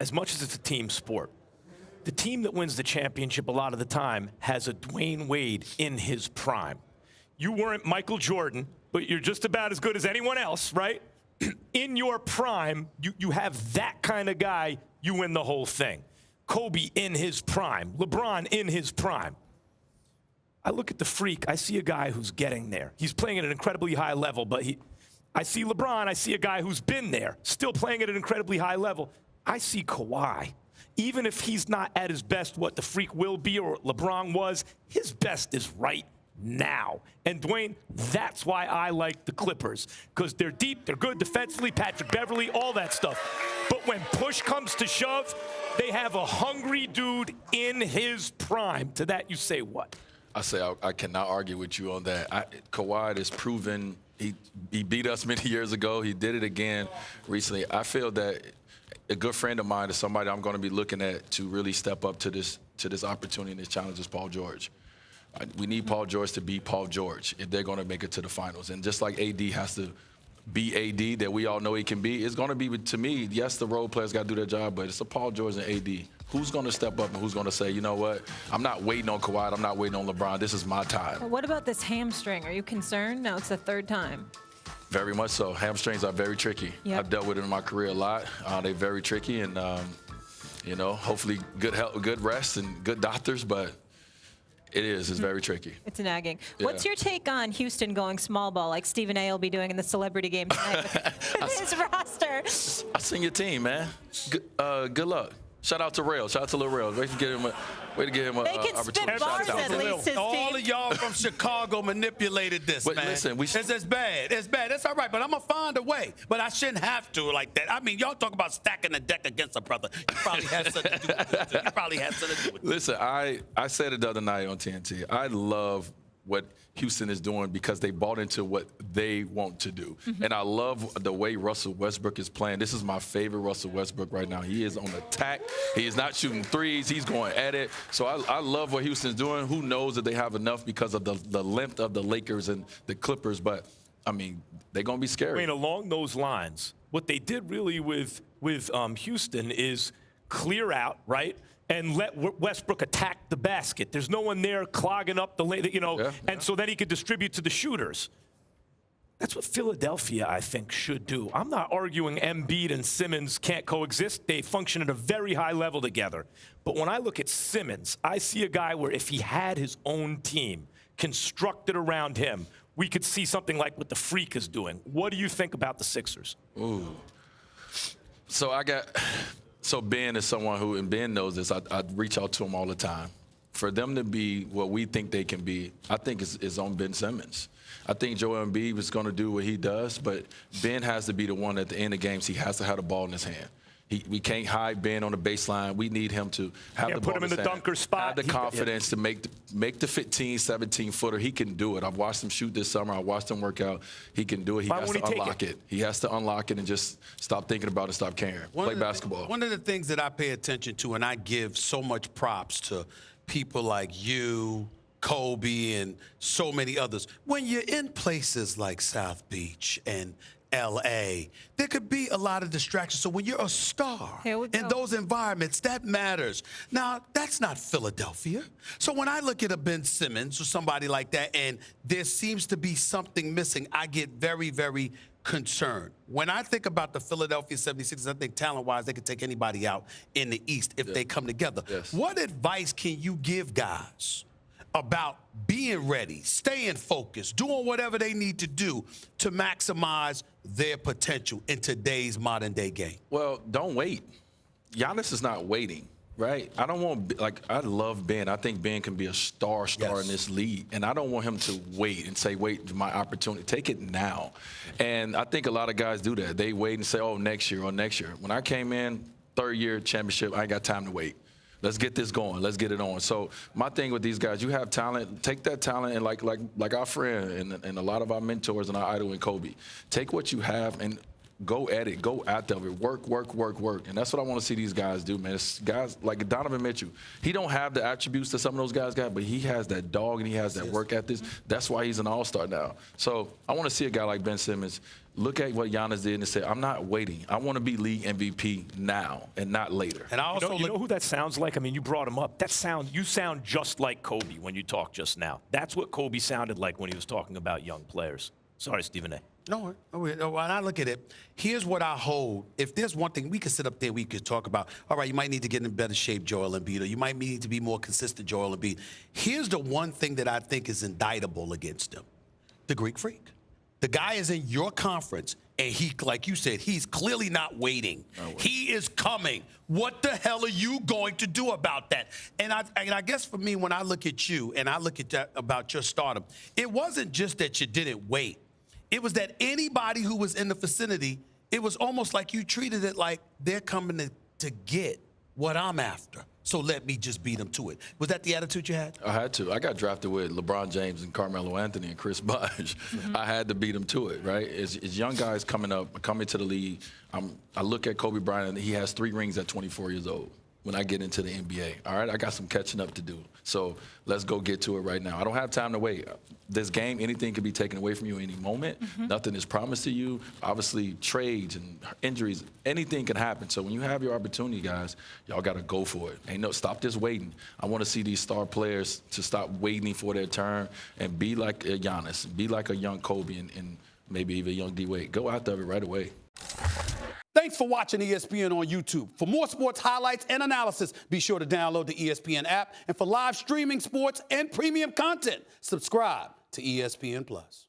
as much as it's a team sport, the team that wins the championship a lot of the time has a Dwyane Wade in his prime. You weren't Michael Jordan, but you're just about as good as anyone else, right? In your prime, you have that kind of guy, you win the whole thing. Kobe in his prime, LeBron in his prime. I look at the Freak, I see a guy who's getting there. He's playing at an incredibly high level, but I see LeBron, I see a guy who's been there, still playing at an incredibly high level. I see Kawhi. Even if he's not at his best, what the Freak will be or what LeBron was, his best is right now. And Dwyane, that's why I like the Clippers, because they're deep, they're good defensively, Patrick Beverley, all that stuff. But when push comes to shove, they have a hungry dude in his prime. To that, you say what? I say I cannot argue with you on that. Kawhi has proven he beat us many years ago. He did it again recently. I feel that a good friend of mine is somebody I'm going to be looking at to really step up to this opportunity and this challenge is Paul George. We need Paul George to be Paul George if they're going to make it to the finals. And just like AD has to be AD that we all know he can be, it's going to be, to me, yes, the role players got to do their job, but it's a Paul George and AD. Who's going to step up and who's going to say, you know what, I'm not waiting on Kawhi, I'm not waiting on LeBron, this is my time. Well, what about this hamstring? Are you concerned? Now it's the third time. Very much so. Hamstrings are very tricky. Yep. I've dealt with it in my career a lot. They're very tricky, and you know, hopefully good help, good rest, and good doctors. But it's very tricky. It's nagging. Yeah. What's your take on Houston going small ball like Stephen A will be doing in the celebrity game tonight with his roster? I seen your team, man. Good luck. Shout out to Rail. Shout out to Lil Rail. Way to get him an They can spit bars at least, his All team. of y'all from Chicago manipulated this, But man. listen, it's bad. It's bad. It's all right, but I'm going to find a way. But I shouldn't have to like that. I mean, y'all talk about stacking the deck against a brother. You probably had something to do with it. You probably had something to do with it. Listen, I said it the other night on TNT. I love what Houston is doing because they bought into what they want to do. And I love the way Russell Westbrook is playing. This is my favorite Russell Westbrook right now. He is on attack. He is not shooting threes. He's going at it. So I love what Houston's doing. Who knows if they have enough because of the length of the Lakers and the Clippers. But, I mean, they're going to be scary. I mean, along those lines, what they did really with Houston is clear out, right? And let Westbrook attack the basket. There's no one there clogging up the lane, you know, and so then he could distribute to the shooters. That's what Philadelphia, I think, should do. I'm not arguing Embiid and Simmons can't coexist. They function at a very high level together. But when I look at Simmons, I see a guy where if he had his own team constructed around him, we could see something like what the Freak is doing. What do you think about the Sixers? Ooh. So Ben is someone who, and Ben knows this, I reach out to him all the time. For them to be what we think they can be, I think is on Ben Simmons. I think Joel Embiid is going to do what he does, but Ben has to be the one at the end of games. He has to have the ball in his hand. We can't hide Ben on the baseline. We need him to have the ball put him in the hand, dunker spot. have the confidence to make the 15, 17-footer. He can do it. I've watched him shoot this summer. I watched him work out. He can do it. He has to unlock it. He has to unlock it and just stop thinking about it, stop caring. Play basketball. One of the things that I pay attention to, and I give so much props to people like you, Kobe, and so many others, when you're in places like South Beach and L.A., there could be a lot of distractions. So when you're a star in those environments, that matters. Now, that's not Philadelphia. So when I look at a Ben Simmons or somebody like that, and there seems to be something missing, I get very, very concerned. When I think about the Philadelphia 76ers, I think talent-wise, they could take anybody out in the East if they come together. What advice can you give guys about being ready, staying focused, doing whatever they need to do to maximize their potential in today's modern-day game? Well, don't wait. Giannis is not waiting, right? I don't want, I love Ben. I think Ben can be a star in this league, and I don't want him to wait and say, wait, my opportunity. Take it now. And I think a lot of guys do that. They wait and say, oh, next year or next year. When I came in, third-year championship, I ain't got time to wait. Let's get this going. Let's get it on. So my thing with these guys, you have talent. Take that talent and like our friend and a lot of our mentors and our idol in Kobe. Take what you have and Go at it. Go after it. Work, work, work, work. And that's what I want to see these guys do, man. It's guys like Donovan Mitchell. He don't have the attributes that some of those guys got, but he has that dog and he has that work ethic. That's why he's an all-star now. So I want to see a guy like Ben Simmons look at what Giannis did and say, I'm not waiting. I want to be league MVP now and not later. And I also you know who that sounds like? I mean, you brought him up. You sound just like Kobe when you talk just now. That's what Kobe sounded like when he was talking about young players. Sorry, Stephen A. No, when I look at it, here's what I hold. If there's one thing we could sit up there, we could talk about, all right, you might need to get in better shape, Joel Embiid, or you might need to be more consistent, Joel Embiid. Here's the one thing that I think is indictable against him, the Greek Freak. The guy is in your conference, and he, like you said, he's clearly not waiting. He is coming. What the hell are you going to do about that? And I guess for me, when I look at you and I look at that about your stardom, it wasn't just that you didn't wait. It was that anybody who was in the vicinity, it was almost like you treated it like they're coming to get what I'm after. So let me just beat them to it. Was that the attitude you had? I had to. I got drafted with LeBron James and Carmelo Anthony and Chris Bosh. I had to beat them to it, right? As young guys coming to the league, I look at Kobe Bryant, and he has 3 rings at 24 years old when I get into the NBA. All right, I got some catching up to do. So let's go get to it right now. I don't have time to wait. This game, anything can be taken away from you any moment. Nothing is promised to you. Obviously, trades and injuries, anything can happen. So when you have your opportunity, guys, y'all got to go for it. Stop this waiting. I want to see these star players to stop waiting for their turn and be like a Giannis, be like a young Kobe and maybe even a young Dwyane Wade. Go out there right away. Thanks for watching ESPN on YouTube. For more sports highlights and analysis, be sure to download the ESPN app. And for live streaming sports and premium content, subscribe to ESPN+.